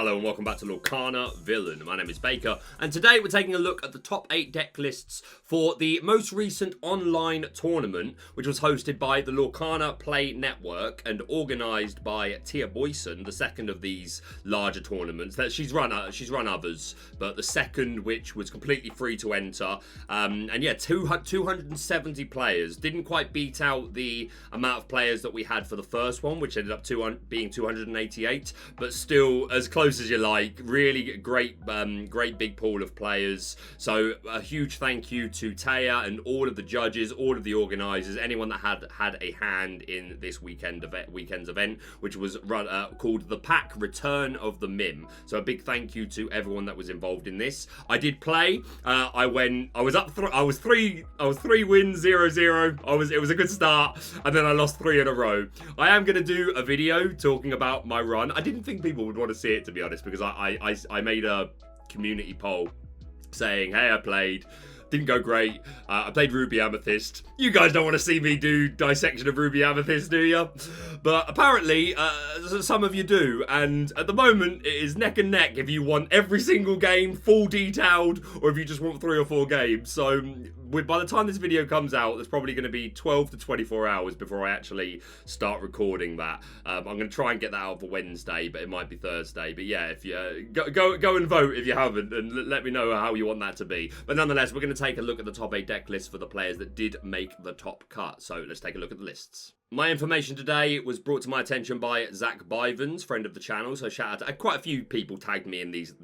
Hello and welcome back to Lorcana Villain. My name is Baker, and today we're taking a look at the top 8 deck lists for the most recent online tournament, which was hosted by the Lorcana Play Network and organised by Tiana Bodyguards, the second of these larger tournaments. That she's run others, but the second, which was completely free to enter, and yeah, 270 players. Didn't quite beat out the amount of players that we had for the first one, which ended up being 288, but still as close as you like. Really great big pool of players. So a huge thank you to Taya and all of the judges, all of the organisers, anyone that had a hand in this weekend's event, which was called the Pack Return of the Mim. So a big thank you to everyone that was involved in this. I did play. I was 3 wins, 0-0. It was a good start, and then I lost 3 in a row. I am going to do a video talking about my run. I didn't think people would want to see it, to be honest, because I made a community poll saying, hey, I played, didn't go great. I played Ruby Amethyst. You guys don't want to see me do dissection of Ruby Amethyst, do you? But apparently, some of you do. And at the moment, it is neck and neck if you want every single game full detailed, or if you just want 3 or 4 games. So by the time this video comes out, there's probably going to be 12 to 24 hours before I actually start recording that. I'm going to try and get that out for Wednesday, but it might be Thursday. But yeah, if you go and vote if you haven't, and let me know how you want that to be. But nonetheless, we're going to take a look at the top 8 deck lists for the players that did make the top cut. So let's take a look at the lists. My information today was brought to my attention by Zach Bivens, friend of the channel. So shout out to quite a few people tagged me in these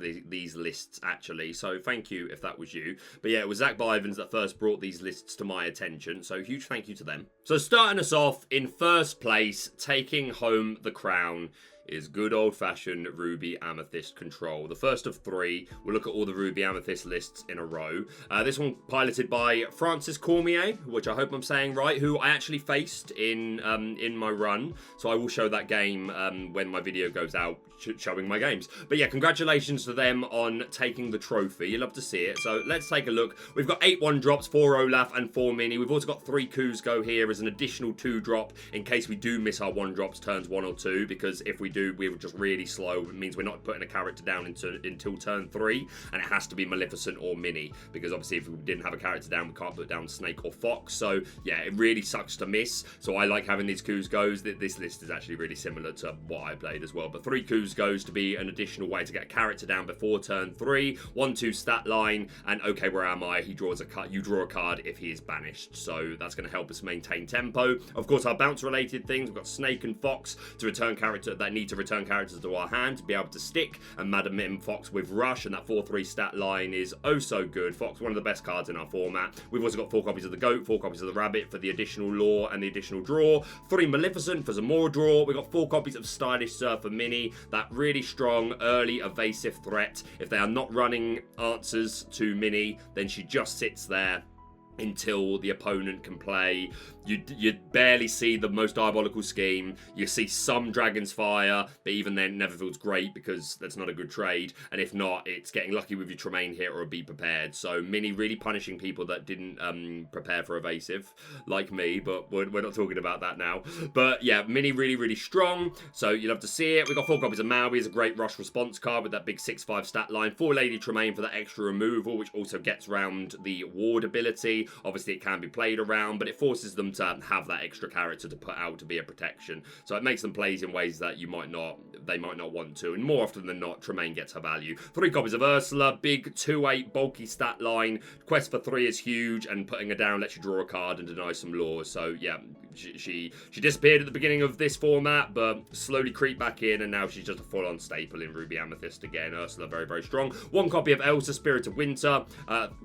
lists, actually. So thank you if that was you. But yeah, it was Zach Bivens that first brought these lists to my attention. So huge thank you to them. So starting us off in first place, taking home the crown, is good old-fashioned Ruby Amethyst control. The first of 3. We'll look at all the Ruby Amethyst lists in a row. This one piloted by Francis Cormier, which I hope I'm saying right, who I actually faced in my run. So I will show that game when my video goes out, showing my games. But yeah, congratulations to them on taking the trophy. You love to see it. So let's take a look. We've got 8 1-drops, 4 Olaf and 4 Mini. We've also got 3 Kuzco here as an additional 2-drop in case we do miss our 1-drops turns 1 or 2, because if we do, we were just really slow. It means we're not putting a character down until turn 3, and it has to be Maleficent or Mini, because obviously if we didn't have a character down, we can't put down Snake or Fox. So yeah, it really sucks to miss. So I like having these Kuzcos. This list is actually really similar to what I played as well. But 3 Kuzcos to be an additional way to get a character down before turn 3. 1-2 stat line, and okay, where am I? He draws a card. You draw a card if he is banished. So that's going to help us maintain tempo. Of course, our bounce related things. We've got Snake and Fox to return character that need to return characters to our hand to be able to stick, and Madam Mim Fox with Rush, and that 4-3 stat line is oh so good. Fox, one of the best cards in our format. We've also got 4 copies of the Goat, 4 copies of the Rabbit for the additional lore and the additional draw, 3 Maleficent for some more draw. We've got 4 copies of Stylish Surfer Mini, that really strong early evasive threat. If they are not running answers to Mini, then she just sits there until the opponent can play. You barely see the most diabolical scheme. You see some Dragon's Fire, but even then never feels great because that's not a good trade. And if not, it's getting lucky with your Tremaine hit or a Be Prepared. So Mini really punishing people that didn't prepare for evasive, like me, but we're not talking about that now. But yeah, Mini really strong, so you love to see it. We've got 4 copies of Maui, is a great rush response card with that big 6-5 stat line. 4 Lady Tremaine for that extra removal, which also gets round the ward ability. Obviously it can be played around, but it forces them to have that extra character to put out to be a protection. So it makes them plays in ways that they might not want to, and more often than not, Tremaine gets her value. 3 copies of Ursula, big 2-8 bulky stat line. Quest for 3 is huge, and putting her down lets you draw a card and deny some laws. So yeah, she disappeared at the beginning of this format, but slowly creeped back in, and now she's just a full-on staple in Ruby Amethyst again. Ursula very strong. 1 copy of Elsa, Spirit of Winter,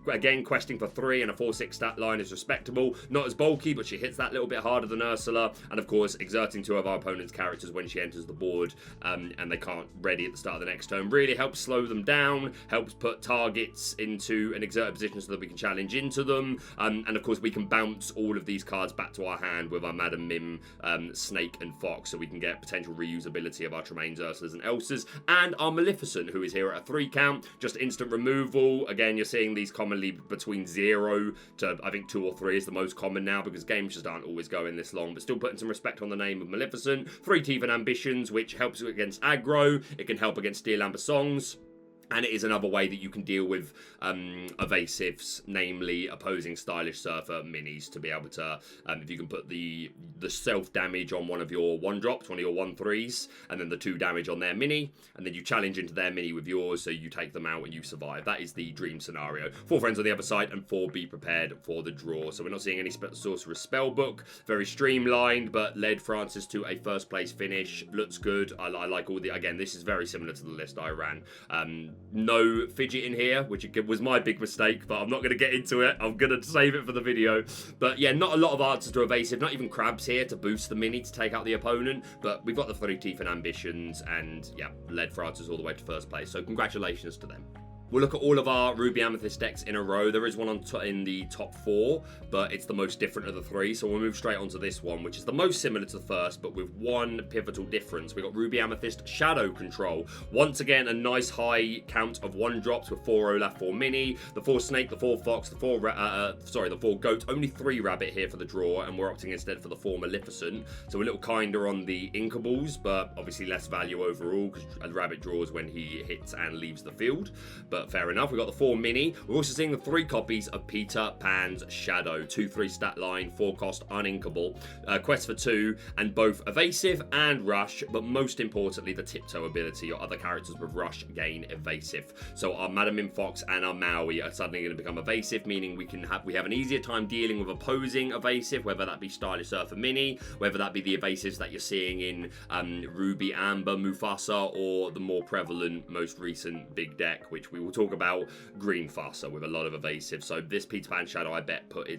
again questing for 3 and a 4-6 stat line is respectable. Not as bulky, but she hits that little bit harder than Ursula, and of course exerting 2 of our opponent's characters when she enters the board, and they can't ready at the start of the next turn. Really helps slow them down, helps put targets into an exerted position so that we can challenge into them, and of course we can bounce all of these cards back to our hand with with our Madam Mim, Snake and Fox, so we can get potential reusability of our Tremaines, Ursulas and Elses, and our Maleficent, who is here at a 3 count, just instant removal. Again, you're seeing these commonly between 0 to, I think, 2 or 3 is the most common now, because games just aren't always going this long, but still putting some respect on the name of Maleficent. 3 Teeth and Ambitions, which helps against aggro, it can help against Steel Amber Songs. And it is another way that you can deal with evasives, namely opposing Stylish Surfer minis, to be able to, if you can put the self-damage on one of your 1-drops, one of your 1-3s, and then the 2 damage on their mini, and then you challenge into their mini with yours, so you take them out and you survive. That is the dream scenario. 4 friends on the other side, and 4 be prepared for the draw. So we're not seeing any Sorcerer's Spellbook. Very streamlined, but led Francis to a first place finish. Looks good. I like all the, again, this is very similar to the list I ran. No fidget in here, which was my big mistake, but I'm not going to get into it. I'm going to save it for the video. But yeah, not a lot of answers to evasive, not even crabs here to boost the mini to take out the opponent, but we've got the 3 Teeth and Ambitions, and yeah, led Francis all the way to first place, so congratulations to them. We'll look at all of our Ruby Amethyst decks in a row. There is one in the top 4, but it's the most different of the 3. So we'll move straight onto this one, which is the most similar to the first, but with one pivotal difference. We've got Ruby Amethyst Shadow Control. Once again, a nice high count of 1-drops with 4 Olaf, 4 Mini, the 4 Snake, the 4 Fox, the 4 Goat. Only 3 Rabbit here for the draw, and we're opting instead for the 4 Maleficent. So a little kinder on the Inkables, but obviously less value overall, because a Rabbit draws when he hits and leaves the field. But fair enough. We've got the 4 Mini. We're also seeing the 3 copies of Peter Pan's Shadow. 2/3 stat line, 4 cost, uninkable. Quest for 2, and both evasive and rush, but most importantly, the tiptoe ability. Your other characters with rush gain evasive. So our Madam Mim Fox and our Maui are suddenly going to become evasive, meaning we have an easier time dealing with opposing evasive, whether that be Stylish Surfer Mini, whether that be the evasives that you're seeing in Ruby Amber Mufasa, or the more prevalent, most recent big deck, which we will talk about, Greenfasa, with a lot of evasive. So this Peter Pan Shadow, I bet, put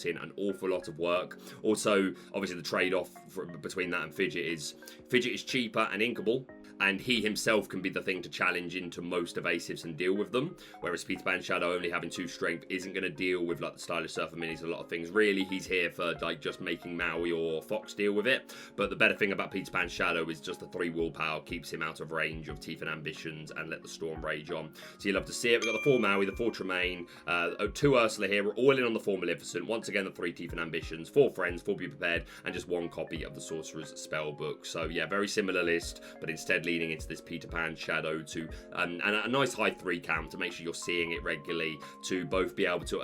in an awful lot of work. Also, obviously the trade-off between that and Fidget is cheaper and inkable, and he himself can be the thing to challenge into most evasives and deal with them, whereas Peter Pan Shadow only having 2 strength isn't going to deal with like the Stylish Surfer Minis, a lot of things. Really, he's here for like just making Maui or Fox deal with it. But the better thing about Peter Pan Shadow is just the 3 willpower keeps him out of range of Teeth and Ambitions and Let the Storm Rage on. So you love to see it. We've got the 4 Maui, the 4 Tremaine, 2 Ursula here. We're all in on the 4 Maleficent. Once again, the 3 Teeth and Ambitions, 4 friends, 4 be prepared, and just 1 copy of the Sorcerer's Spellbook. So yeah, very similar list, but instead leaning into this Peter Pan Shadow to and a nice high 3 count to make sure you're seeing it regularly, to both be able to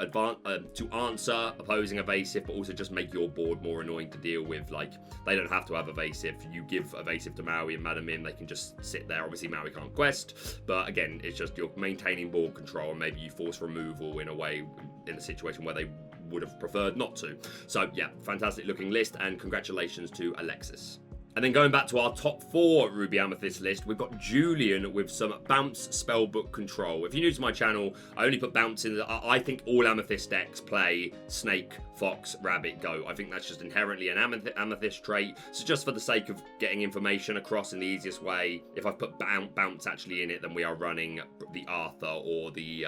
to answer opposing evasive, but also just make your board more annoying to deal with. Like, they don't have to have evasive. You give evasive to Maui and Madam Mim, they can just sit there. Obviously Maui can't quest, but again, it's just you're maintaining board control, and maybe you force removal in a way, in a situation where they would have preferred not to. So yeah, fantastic looking list, and congratulations to Alexis. And then going back to our top 4 Ruby Amethyst list, we've got Julian with some Bounce Spellbook Control. If you're new to my channel, I only put Bounce in. I think all Amethyst decks play Snake, Fox, Rabbit, Goat. I think that's just inherently an Amethyst trait. So just for the sake of getting information across in the easiest way, if I put Bounce actually in it, then we are running the Arthur or the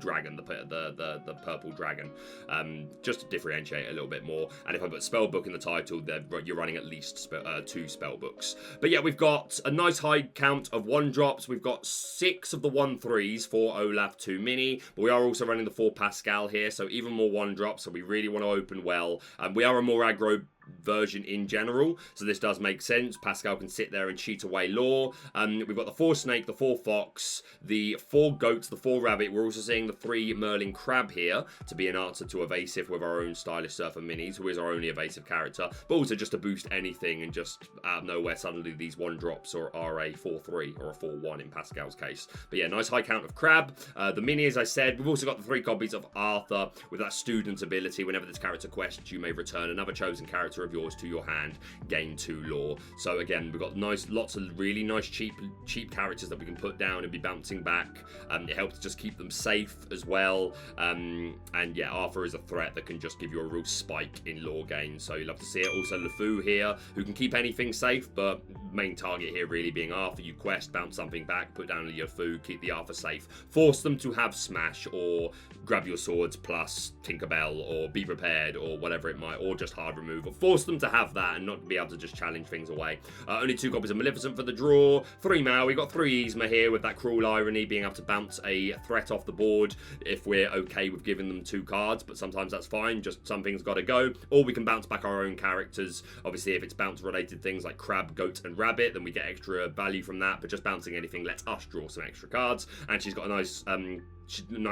dragon, the purple dragon, just to differentiate a little bit more. And if I put Spellbook in the title, then you're running at least 2 Spellbooks. But yeah, we've got a nice high count of 1-drops. We've got 6 of the 1/3s, 4 Olaf, 2 Mini, but we are also running the 4 Pascal here, so even more 1-drops, so we really want to open well. We are a more aggro version in general, so this does make sense. Pascal can sit there and cheat away lore. We've got the 4 Snake, the 4 Fox, the 4 Goats, the 4 Rabbit. We're also seeing the 3 Merlin Crab here to be an answer to evasive with our own Stylish Surfer Minis, who is our only evasive character, but also just to boost anything, and just out of nowhere suddenly these 1-drops are a 4/3 or a 4/1 in Pascal's case. But yeah, nice high count of Crab. The Mini, as I said, we've also got the 3 copies of Arthur with that student ability. Whenever this character quests, you may return another chosen character character of yours to your hand, gain 2 lore. So again, we've got lots of really nice cheap characters that we can put down and be bouncing back. It helps just keep them safe as well. And yeah, Arthur is a threat that can just give you a real spike in lore gain, so you love to see it. Also LeFou here, who can keep anything safe, but main target here really being Arthur. You quest, bounce something back, put down your food, keep the Arthur safe. Force them to have Smash, or grab your swords plus Tinkerbell, or be prepared, or whatever it might, or just hard removal. Force them to have that and not be able to just challenge things away. Only 2 copies of Maleficent for the draw. 3 Mal. We got 3 Yzma here with that cruel irony, being able to bounce a threat off the board if we're okay with giving them 2 cards, but sometimes that's fine, just some things got to go. Or we can bounce back our own characters. Obviously, if it's bounce related things like Crab, Goat, and Rabbit, then we get extra value from that, but just bouncing anything lets us draw some extra cards. And she's got a nice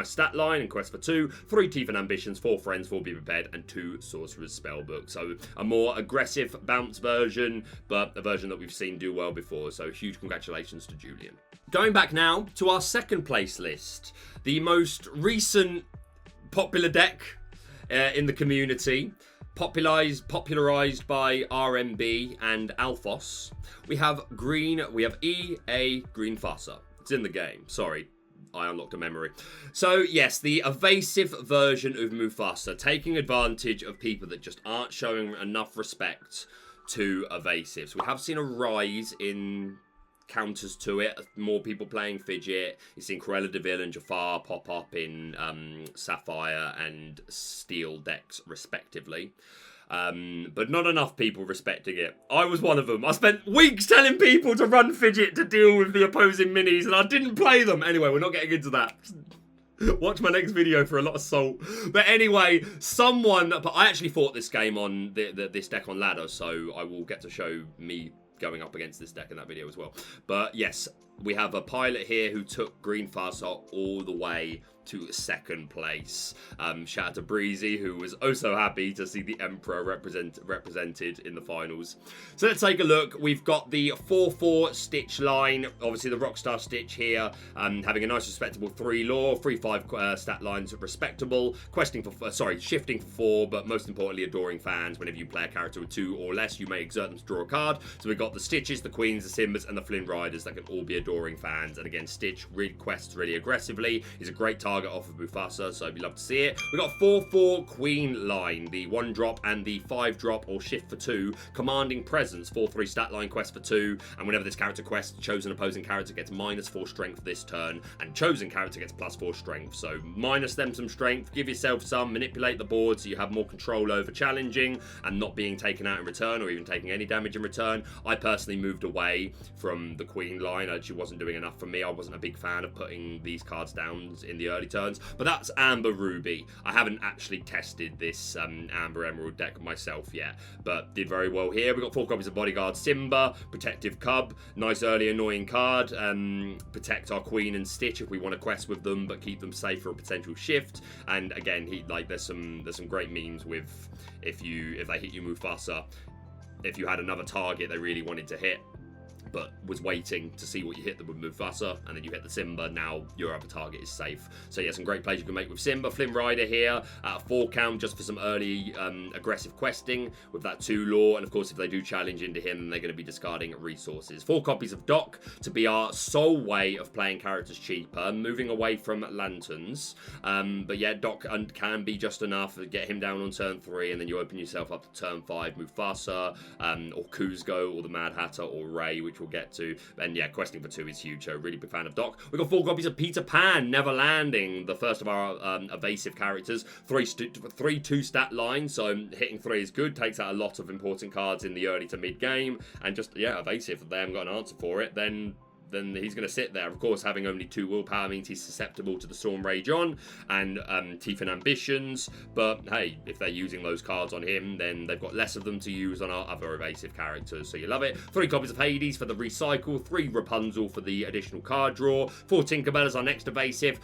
stat line and quest for 2, 3 Teeth and Ambitions, 4 Friends, 4 Be Prepared, and 2 Sorcerer's Spellbook. So a more aggressive bounce version, but a version that we've seen do well before. So huge congratulations to Julian. Going back now to our second place list, the most recent popular deck in the community, popularized by RMB and Alphos. We have EA Greenfasa. It's in the game. Sorry, I unlocked a memory. So yes, the evasive version of Mufasa, taking advantage of people that just aren't showing enough respect to evasives. We have seen a rise in counters to it, more people playing Fidget. You've seen Cruella de Vil and Jafar pop up in Sapphire and Steel decks respectively. But not enough people respecting it. I was one of them. I spent weeks telling people to run Fidget to deal with the opposing minis, and I didn't play them. Anyway, we're not getting into that. Watch my next video for a lot of salt. But anyway, but I actually fought this game on this deck on ladder, so I will get to show me going up against this deck in that video as well. But yes, we have a pilot here who took Greenfasa all the way to 2nd place. Shout out to Breezy, who was oh so happy to see the Emperor represented in the finals. So let's take a look. We've got the 4/4 Stitch line. Obviously the Rockstar Stitch here, having a nice respectable 3 lore, 3/5 stat lines respectable, shifting for 4, but most importantly adoring fans. Whenever you play a character with 2 or less, you may exert them to draw a card. So we've got the Stitches, the Queens, the Simbas, and the Flynn Riders that can all be adoring fans. And again, Stitch quests really aggressively. He's a great target off of Mufasa, so we love to see it. We've got 4/4 Queen line, the 1-drop and the 5-drop or shift for 2, commanding presence, 4/3 stat line quest for 2, and whenever this character quests, chosen opposing character gets -4 strength this turn, and chosen character gets +4 strength. So minus them some strength, give yourself some, manipulate the board so you have more control over challenging and not being taken out in return or even taking any damage in return. I personally moved away from the Queen line. She wasn't doing enough for me. I wasn't a big fan of putting these cards down in the early turns, but that's Amber Ruby. I haven't actually tested this Amber Emerald deck myself yet, but did very well here. We've got 4 copies of Bodyguard Simba, Protective Cub, nice early annoying card, protect our Queen and Stitch if we want to quest with them, but keep them safe for a potential shift. And again, there's some great memes with if they hit you Mufasa, if you had another target they really wanted to hit, but was waiting to see what you hit them with Mufasa, and then you hit the Simba, now your other target is safe. So yeah, some great plays you can make with Simba. Flynn Rider here at 4 count just for some early aggressive questing with that 2 lore, and of course if they do challenge into him, then they're going to be discarding resources. 4 copies of Doc to be our sole way of playing characters cheaper, moving away from Lanterns. But yeah, Doc can be just enough to get him down on turn 3, and then you open yourself up to turn 5, Mufasa, or Kuzco, or the Mad Hatter, or Ray, which we'll get to. And yeah, questing for 2 is huge, so really big fan of Doc. We've got 4 copies of Peter Pan, Never Landing, the first of our evasive characters. 3/2 stat line, so hitting 3 is good, takes out a lot of important cards in the early to mid game, and just, yeah, evasive. If they haven't got an answer for it, then he's going to sit there. Of course, having only 2 willpower means he's susceptible to the Storm Rage on and Teeth and Ambitions, but hey, if they're using those cards on him, then they've got less of them to use on our other evasive characters, so you love it. 3 copies of Hades for the recycle, 3 Rapunzel for the additional card draw, 4 Tinkerbell as our next evasive,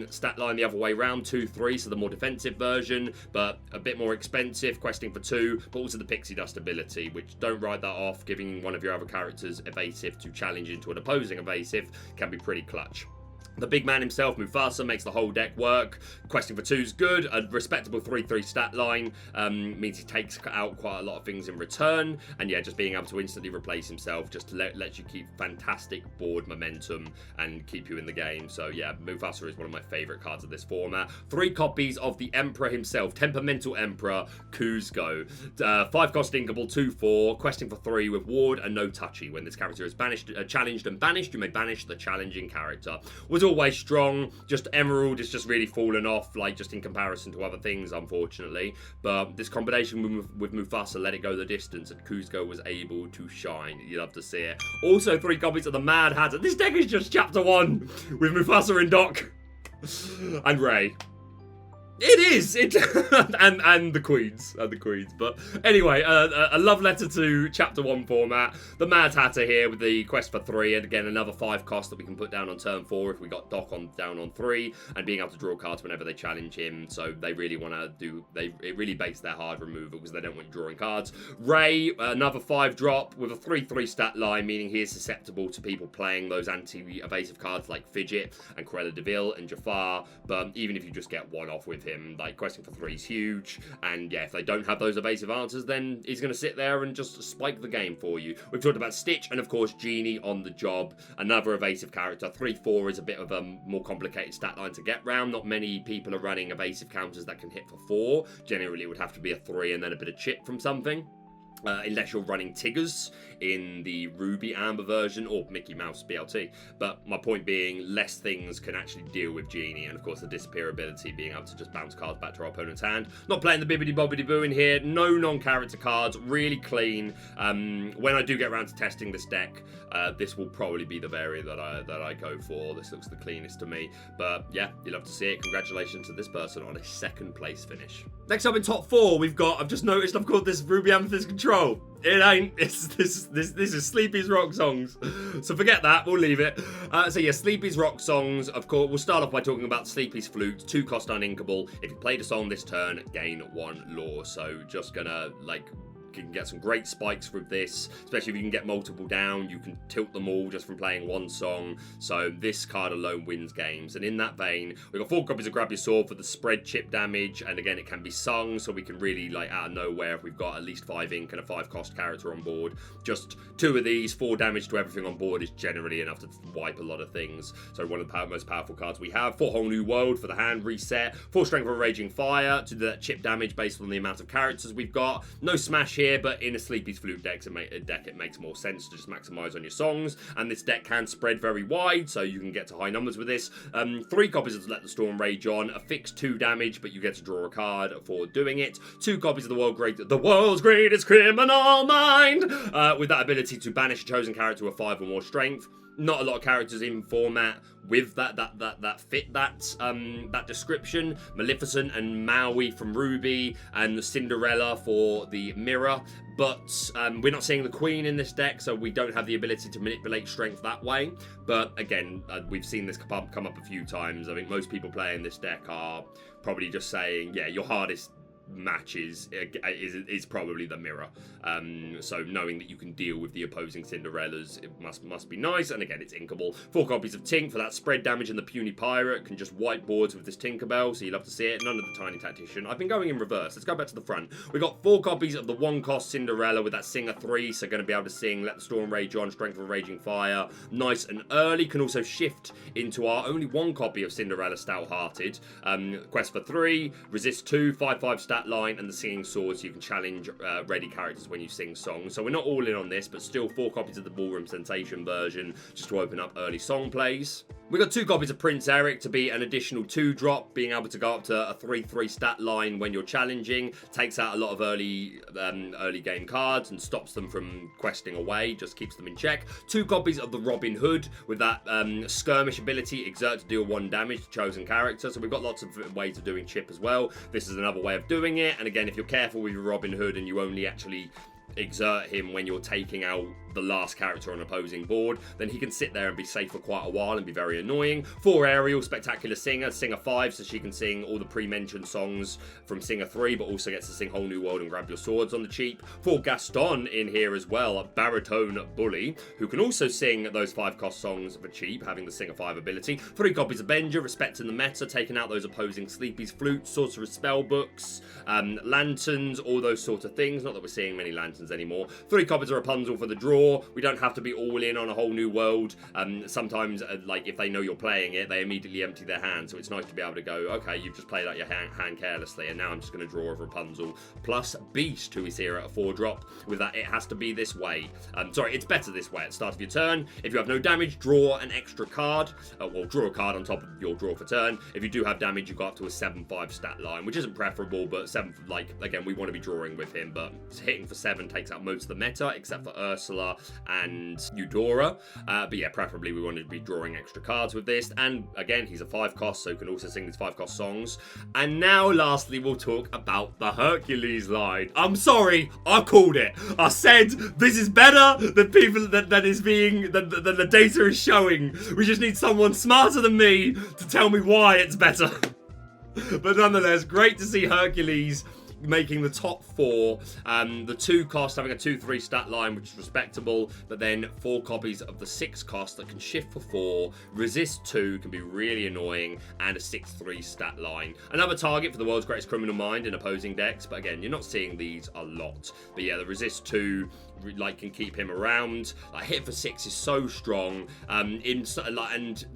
stat line the other way round, 2/3, so the more defensive version, but a bit more expensive, questing for 2, but also the Pixie Dust ability, which don't write that off, giving one of your other characters evasive to challenge into an opposing evasive can be pretty clutch. The big man himself, Mufasa, makes the whole deck work. Questing for 2 is good. A respectable 3/3 stat line means he takes out quite a lot of things in return. And yeah, just being able to instantly replace himself just lets you keep fantastic board momentum and keep you in the game. So yeah, Mufasa is one of my favourite cards of this format. 3 copies of the Emperor himself, Temperamental Emperor, Kuzco. 5 cost inkable, 2/4, questing for 3 with ward and no touchy. When this character is banished, challenged and banished, you may banish the challenging character. Was always strong, just Emerald is just really fallen off, like just in comparison to other things, unfortunately. But this combination with Mufasa let it go the distance, and Kuzco was able to shine. You love to see it. Also 3 copies of the Mad Hatter. This deck is just chapter 1 with Mufasa and Doc and Ray. It is, and the Queens, But anyway, a love letter to Chapter 1 format. The Mad Hatter here with the quest for 3, and again another 5 cost that we can put down on turn 4 if we got Doc down on 3, and being able to draw cards whenever they challenge him. So they really want to do, it really baits their hard removal because they don't want you drawing cards. Ray, another 5 drop with a 3/3 stat line, meaning he is susceptible to people playing those anti-evasive cards like Fidget and Cruella de Vil and Jafar. But even if you just get 1 off with him, like questing for 3 is huge, and yeah, if they don't have those evasive answers, then he's going to sit there and just spike the game for you. We've talked about Stitch and of course Genie on the job, another evasive character. 3/4 is a bit of a more complicated stat line to get round. Not many people are running evasive counters that can hit for 4. Generally it would have to be a 3 and then a bit of chip from something. Unless you're running Tiggers in the Ruby Amber version or Mickey Mouse BLT. But my point being, less things can actually deal with Genie, and of course the disappear ability, being able to just bounce cards back to our opponent's hand. Not playing the bibbidi bobbidi boo in here, no non-character cards, really clean. When I do get around to testing this deck, this will probably be the variant that I go for. This looks the cleanest to me. But yeah, you love to see it. Congratulations to this person on a 2nd place finish. Next up in top 4, we've got, I've just noticed I've called this Ruby Amethyst Control. It ain't. This is Sleepy's Rock Songs. So forget that. We'll leave it. So yeah, Sleepy's Rock Songs. Of course, we'll start off by talking about Sleepy's Flute. 2 cost uninkable. If you played a song this turn, gain 1 lore. So just gonna like. You can get some great spikes with this, especially if you can get multiple down. You can tilt them all just from playing 1 song. So this card alone wins games. And in that vein, we've got 4 copies of Grab Your Sword for the spread chip damage. And again, it can be sung, so we can really, like, out of nowhere, if we've got at least 5 ink and a 5 cost character on board, just 2 of these, 4 damage to everything on board is generally enough to wipe a lot of things. So one of the most powerful cards we have. 4 Whole New World for the hand reset. 4 Strength of Raging Fire to do that chip damage based on the amount of characters we've got. No smash here, but in a Sleepy's Flute deck, it makes more sense to just maximize on your songs, and this deck can spread very wide, so you can get to high numbers with this. 3 copies of Let the Storm Rage On, a fixed 2 damage, but you get to draw a card for doing it. 2 copies of the World's Greatest Criminal Mind, with that ability to banish a chosen character with 5 or more strength. Not a lot of characters in format with that fit that description. Maleficent and Maui from Ruby, and Cinderella for the Mirror. But we're not seeing the Queen in this deck, so we don't have the ability to manipulate strength that way. But again, we've seen this come up a few times. I think most people playing this deck are probably just saying, yeah, your hardest matches is probably the Mirror. So knowing that you can deal with the opposing Cinderellas, it must be nice. And again, it's inkable. 4 copies of Tink for that spread damage, and the Puny Pirate can just wipe boards with this Tinkerbell, so you love to see it. None of the Tiny Tactician. I've been going in reverse. Let's go back to the front. We got 4 copies of the 1 cost Cinderella with that Singer 3, so going to be able to sing Let the Storm Rage On, Strength of Raging Fire, nice and early. Can also shift into our only 1 copy of Cinderella Stout-Hearted. Quest for 3, resist 2, 5/5 stat line, and the Singing Sword, so you can challenge ready characters when you sing songs. So we're not all in on this, but still 4 copies of the Ballroom Sensation version just to open up early song plays. We got 2 copies of Prince Eric to be an additional 2 drop, being able to go up to a 3/3 stat line when you're challenging. Takes out a lot of early game cards and stops them from questing away, just keeps them in check. 2 copies of the Robin Hood with that skirmish ability, exert to deal 1 damage to chosen character. So we've got lots of ways of doing chip as well. This is another way of doing it. And again, if you're careful with your Robin Hood and you only actually exert him when you're taking out the last character on opposing board, then he can sit there and be safe for quite a while and be very annoying. 4 Ariel, Spectacular Singer, Singer 5, so she can sing all the pre-mentioned songs from Singer 3, but also gets to sing Whole New World and Grab Your Swords on the cheap. 4 Gaston in here as well, a Baritone Bully, who can also sing those 5-cost songs for cheap, having the Singer 5 ability. 3 copies of Benja, respecting the meta, taking out those opposing Sleepy's Flutes, Sorcerer's Spellbooks, Lanterns, all those sort of things. Not that we're seeing many Lanterns anymore. 3 copies of Rapunzel for the draw. We don't have to be all in on a Whole New World. Sometimes, like, if they know you're playing it, they immediately empty their hand, so it's nice to be able to go, okay, you've just played out your hand carelessly, and now I'm just going to draw a Rapunzel, plus Beast, who is here at a 4-drop. With that, it has to be this way. Sorry, it's better this way. At the start of your turn, if you have no damage, draw an extra card. Well, draw a card on top of your draw for turn. If you do have damage, you go up to a 7-5 stat line, which isn't preferable, but 7, like, again, we want to be drawing with him, but hitting for 7 takes out most of the meta, except for Ursula and Eudora. But yeah, preferably we want to be drawing extra cards with this. And again, he's a 5-cost, so can also sing these 5-cost songs. And now, lastly, we'll talk about the Hercules line. I'm sorry, I called it. I said this is better than people that is being than the data is showing. We just need someone smarter than me to tell me why it's better. But nonetheless, great to see Hercules making the top 4. The 2 cost having a 2-3 stat line, which is respectable, but then 4 copies of the 6 cost that can shift for 4, resist 2, can be really annoying, and a 6-3 stat line. Another target for the world's greatest criminal mind in opposing decks, but again, you're not seeing these a lot. But yeah, the resist 2 like can keep him around. Like, hit for 6 is so strong. And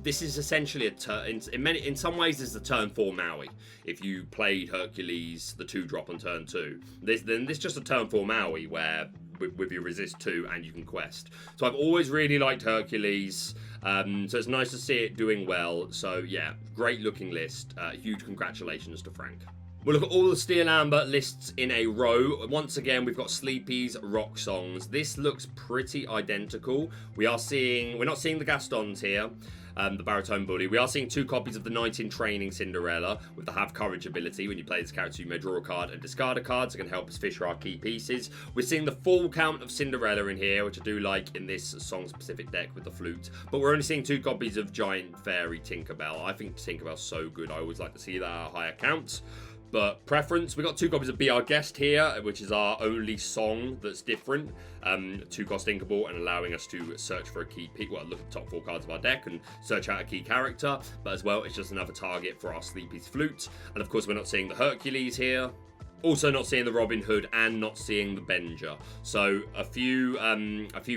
this is essentially a turn. In some ways, this is a turn 4 Maui. If you played Hercules, the 2-drop on turn 2, then this is just a turn 4 Maui where with your resist 2 and you can quest. So I've always really liked Hercules. So it's nice to see it doing well. So yeah, great looking list. Huge congratulations to Frank. We'll look at all the Steel Amber lists in a row. Once again, we've got Sleepy's rock songs. This looks pretty identical. We're not seeing the Gastons here, the Baritone Bully. We are seeing 2 copies of the Knight in Training Cinderella with the Have Courage ability. When you play this character, you may draw a card and discard a card, so it can help us fish our key pieces. We're seeing the full count of Cinderella in here, which I do like in this song-specific deck with the flute. But we're only seeing 2 copies of Giant Fairy Tinkerbell. I think Tinkerbell's so good. I always like to see that at a higher count. But preference, we got 2 copies of Be Our Guest here, which is our only song that's different. 2-cost Inkable and allowing us to search for a key piece. Well, look at the top 4 cards of our deck and search out a key character. But as well, it's just another target for our Sleepy's Flute. And of course, we're not seeing the Hercules here. Also not seeing the Robin Hood and not seeing the Benja. So a few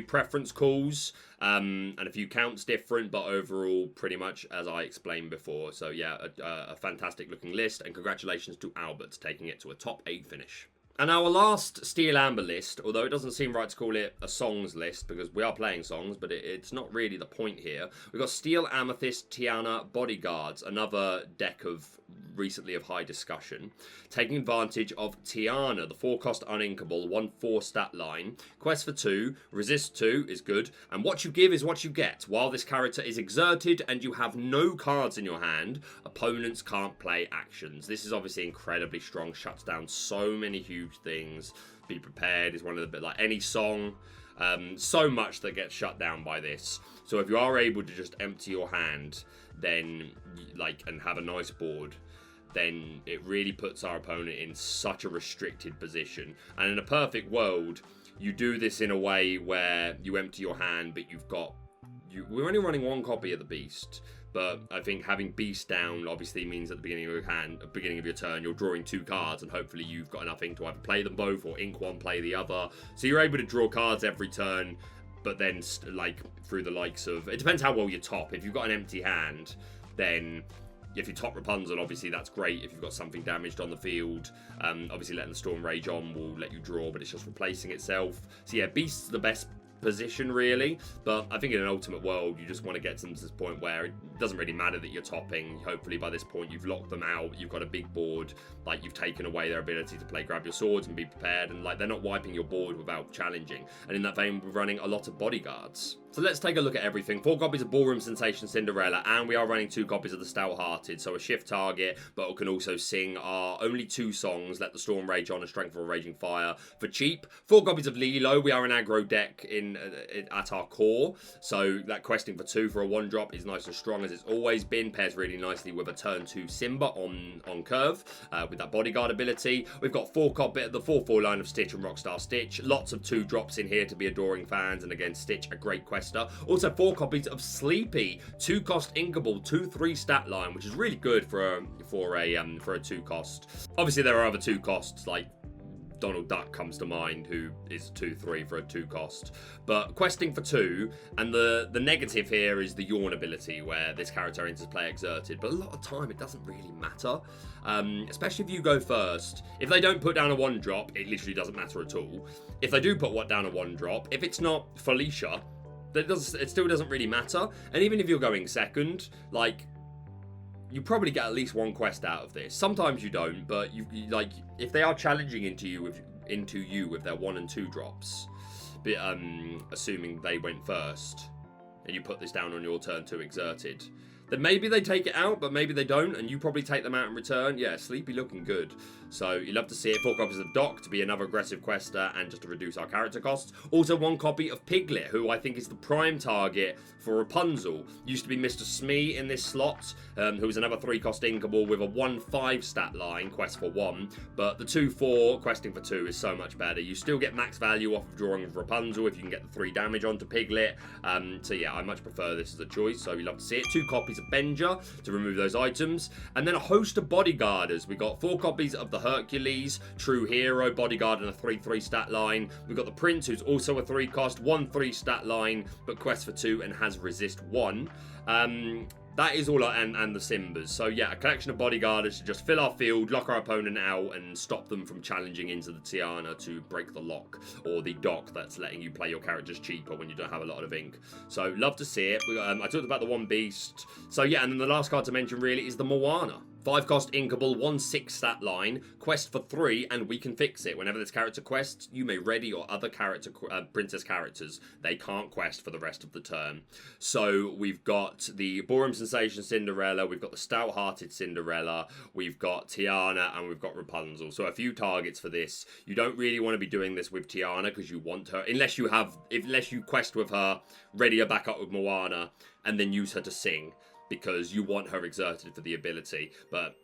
preference calls and a few counts different, but overall pretty much as I explained before. So yeah, a fantastic looking list, and congratulations to Albert taking it to a top 8 finish. And our last Steel Amber list, although it doesn't seem right to call it a songs list because we are playing songs, but it's not really the point here. We've got Steel Amethyst Tiana Bodyguards, another deck of recently of high discussion, taking advantage of Tiana, the 4-cost uninkable, 1/4 stat line. Quest for 2, resist 2 is good, and what you give is what you get. While this character is exerted and you have no cards in your hand, opponents can't play actions. This is obviously incredibly strong, shuts down so many huge things. Be Prepared is one of the bit like any song. So much that gets shut down by this. So if you are able to just empty your hand, then and have a nice board, then it really puts our opponent in such a restricted position. And in a perfect world, you do this in a way where you empty your hand, but we're only running 1 copy of the Beast. But I think having Beast down obviously means at the beginning of your turn, you're drawing 2 cards, and hopefully you've got enough ink to either play them both or ink one, play the other. So you're able to draw cards every turn, but then through the likes of, it depends how well you top. If you've got an empty hand, then if you top Rapunzel, obviously that's great. If you've got something damaged on the field, obviously letting the Storm Rage on will let you draw, but it's just replacing itself. So yeah, Beast's the best position really, but I think in an ultimate world you just want to get to this point where it doesn't really matter that you're topping. Hopefully by this point you've locked them out, you've got a big board, you've taken away their ability to play Grab Your Swords and Be Prepared, and they're not wiping your board without challenging. And in that vein, we're running a lot of bodyguards. So let's take a look at everything. 4 copies of Ballroom Sensation Cinderella, and we are running 2 copies of the Stout-Hearted, so a shift target, but it can also sing our only 2 songs, Let the Storm Rage On and Strength of a Raging Fire, for cheap. 4 copies of Lilo. We are an aggro deck in at our core. So that questing for 2 for a 1-drop is nice and strong as it's always been. Pairs really nicely with a turn 2 Simba on curve with that bodyguard ability. We've got 4-copy, the 4/4 line of Stitch and Rockstar Stitch. Lots of 2-drops in here to be adoring fans, and again, Stitch, a great quester. Also 4 copies of Sleepy, 2-cost inkable, 2/3 stat line, which is really good for a 2-cost. Obviously, there are other 2 costs like Donald Duck comes to mind, who is 2/3 for a 2-cost. But questing for 2, and the negative here is the Yawn ability, where this character enters play exerted. But a lot of time, it doesn't really matter, especially if you go first. If they don't put down a 1-drop, it literally doesn't matter at all. If they do put down a 1-drop, if it's not Felicia, it still doesn't really matter. And even if you're going second, like, you probably get at least 1 quest out of this. Sometimes you don't, but you like, if they are challenging into you with their 1 and 2 drops, but assuming they went first, and you put this down on your turn 2 exerted, then maybe they take it out, but maybe they don't, and you probably take them out in return. Yeah, Sleepy looking good. So you love to see it. 4 copies of Doc to be another aggressive quester and just to reduce our character costs. Also 1 copy of Piglet, who I think is the prime target for Rapunzel. Used to be Mr. Smee in this slot, who was another 3-cost inkable with a 1/5 stat line, quest for 1. But the 2/4 questing for 2 is so much better. You still get max value off of drawing of Rapunzel if you can get the 3 damage onto Piglet. So yeah, I much prefer this as a choice. So we love to see it. 2 copies of Benja to remove those items. And then a host of Bodyguarders. We got 4 copies of the Hercules, True Hero, Bodyguard, and a 3/3 stat line. We've got the Prince, who's also a 3-cost, 1/3 stat line, but quest for 2 and has resist 1. That is all, and the Simbas. So yeah, a collection of Bodyguarders to just fill our field, lock our opponent out, and stop them from challenging into the Tiana to break the lock, or the dock that's letting you play your characters cheaper when you don't have a lot of ink. So love to see it. I talked about the 1 beast. So yeah, and then the last card to mention really is the Moana. 5-cost inkable, 1/6 stat line, quest for 3, and we can fix it. Whenever this character quests, you may ready your other character, princess characters. They can't quest for the rest of the turn. So we've got the Ballroom Sensation Cinderella, we've got the Stout-Hearted Cinderella, we've got Tiana, and we've got Rapunzel. So a few targets for this. You don't really want to be doing this with Tiana because you want her, unless you quest with her, ready her back up with Moana, and then use her to sing, because you want her exerted for the ability, but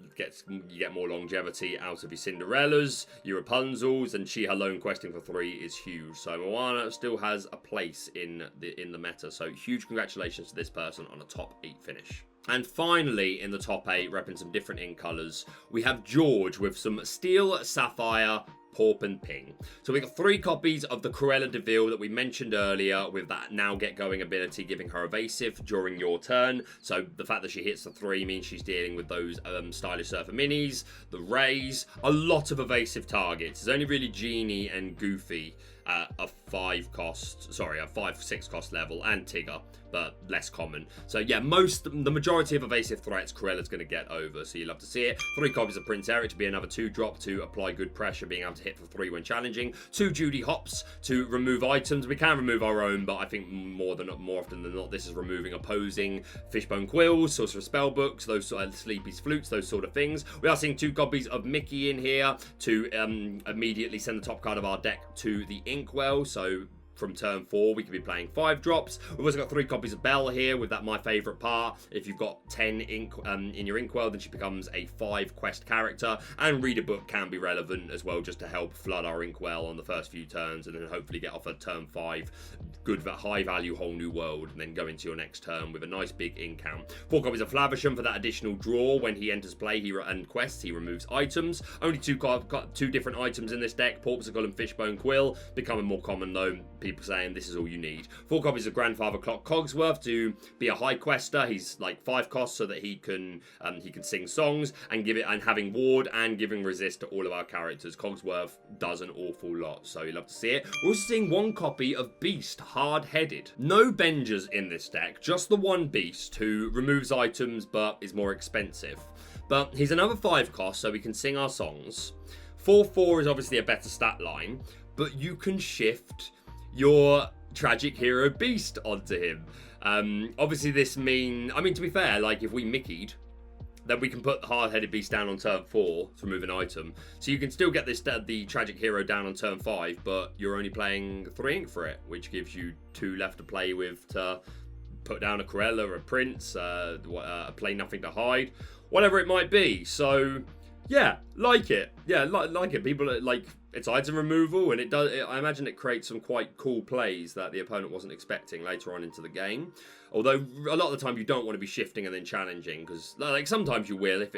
you get more longevity out of your Cinderellas, your Rapunzels, and she alone questing for 3 is huge. So Moana still has a place in the meta, so huge congratulations to this person on a top 8 finish. And finally, in the top 8, repping some different ink colours, we have George with some Steel, Sapphire, Pawp Ping. So we got 3 copies of the Cruella de Vil that we mentioned earlier with that now get going ability, giving her evasive during your turn. So the fact that she hits the 3 means she's dealing with those stylish surfer minis, the rays, a lot of evasive targets. It's only really Genie and Goofy a 5/6 cost level, and Tigger, but less common. So yeah, the majority of evasive threats Cruella's going to get over, so you love to see it. 3 copies of Prince Eric to be another 2-drop to apply good pressure, being able to hit for 3 when challenging. 2 Judy Hops to remove items. We can remove our own, but I think more often than not, this is removing opposing Fishbone Quills, Sorcerer Spellbooks, those sort of Sleepy's Flutes, those sort of things. We are seeing 2 copies of Mickey in here to immediately send the top card of our deck to the Inkwell, so from turn 4, we could be playing 5 drops. We've also got 3 copies of Belle here with that My Favourite Part. If you've got 10 ink in your Inkwell, then she becomes a 5 quest character. And Read a Book can be relevant as well, just to help flood our Inkwell on the first few turns, and then hopefully get off at turn 5. Good, high value, whole new world, and then go into your next turn with a nice big ink count. 4 copies of Flavisham for that additional draw. When he enters play and quests, he removes items. Only 2 different items in this deck, Porpsicle and Fishbone Quill. Becoming more common though, people saying this is all you need. 4 copies of Grandfather Clock Cogsworth to be a high quester. He's like 5 costs so that he can sing songs and having ward and giving resist to all of our characters. Cogsworth does an awful lot, so you love to see it. We're also seeing 1 copy of Beast, Hard-Headed. No Benjas in this deck, just the 1 Beast who removes items but is more expensive. But he's another 5 cost, so we can sing our songs. 4/4 is obviously a better stat line, but you can shift your tragic hero Beast onto him. Obviously this to be fair, like if we Mickey'd, then we can put the hard-headed beast down on turn 4 to remove an item. So you can still get this the tragic hero down on turn 5, but you're only playing 3 ink for it, which gives you 2 left to play with to put down a Corella, a Prince, play nothing to hide, whatever it might be. So yeah, like it. Yeah, like it. People like it's item removal, and it does. I imagine it creates some quite cool plays that the opponent wasn't expecting later on into the game. Although a lot of the time you don't want to be shifting and then challenging, because like sometimes you will if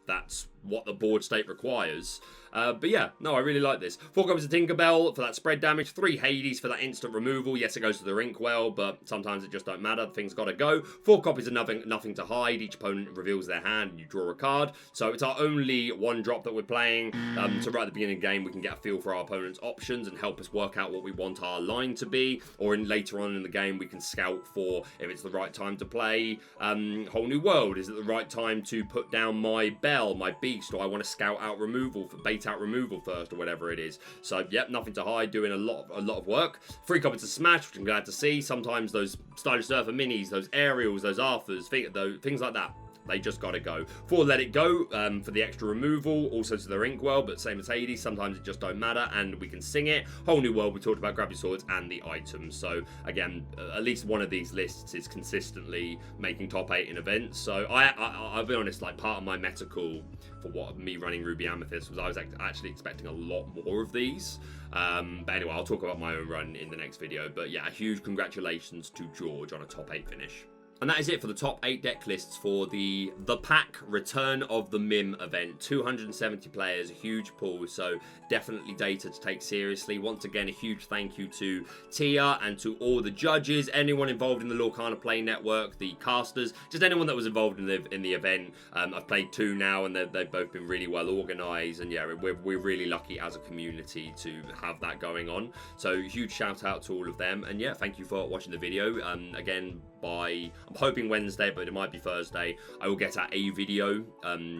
that's what the board state requires. But yeah, no, I really like this. 4 copies of Tinkerbell for that spread damage, 3 Hades for that instant removal. Yes, it goes to the Inkwell, but sometimes it just don't matter. Things got to go. 4 copies of nothing to hide. Each opponent reveals their hand and you draw a card. So it's our only 1-drop that we're playing. So right at the beginning of the game, we can get a feel for our opponent's options and help us work out what we want our line to be. Or later on in the game, we can scout for if it's the right time to play Whole New World. Is it the right time to put down my Bell, my Beast, or I want to scout out removal, bait out removal first, or whatever it is. So yep, nothing to hide, doing a lot of work. 3 copies of Smash, which I'm glad to see. Sometimes those Stylish Surfer minis, those Aerials, those Arthurs, things like that, they just gotta go. 4 Let It Go for the extra removal, also to their Inkwell, but same as Hades, sometimes it just don't matter, and we can sing it. Whole New World, we talked about Grab Your Swords and the items. So again, at least one of these lists is consistently making top 8 in events. So I'll be honest, like part of my meta call for what me running Ruby Amethyst was I was actually expecting a lot more of these. But anyway, I'll talk about my own run in the next video. But yeah, a huge congratulations to George on a top 8 finish. And that is it for the top 8 deck lists for the Pack Return of the Mim event. 270 players, a huge pool, so definitely data to take seriously. Once again, a huge thank you to Tia and to all the judges, anyone involved in the Lorcana Play Network, the casters, just anyone that was involved in the event. I've played 2 now, and they've both been really well organised, and yeah, we're really lucky as a community to have that going on. So huge shout out to all of them, and yeah, thank you for watching the video. Again, I'm hoping Wednesday, but it might be Thursday, I will get out a video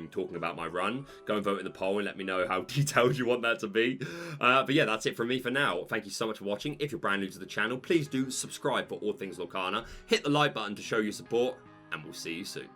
talking about my run. Go and vote in the poll and let me know how detailed you want that to be. But yeah, that's it from me for now. Thank you so much for watching. If you're brand new to the channel, please do subscribe for all things Lorcana. Hit the like button to show your support, and we'll see you soon.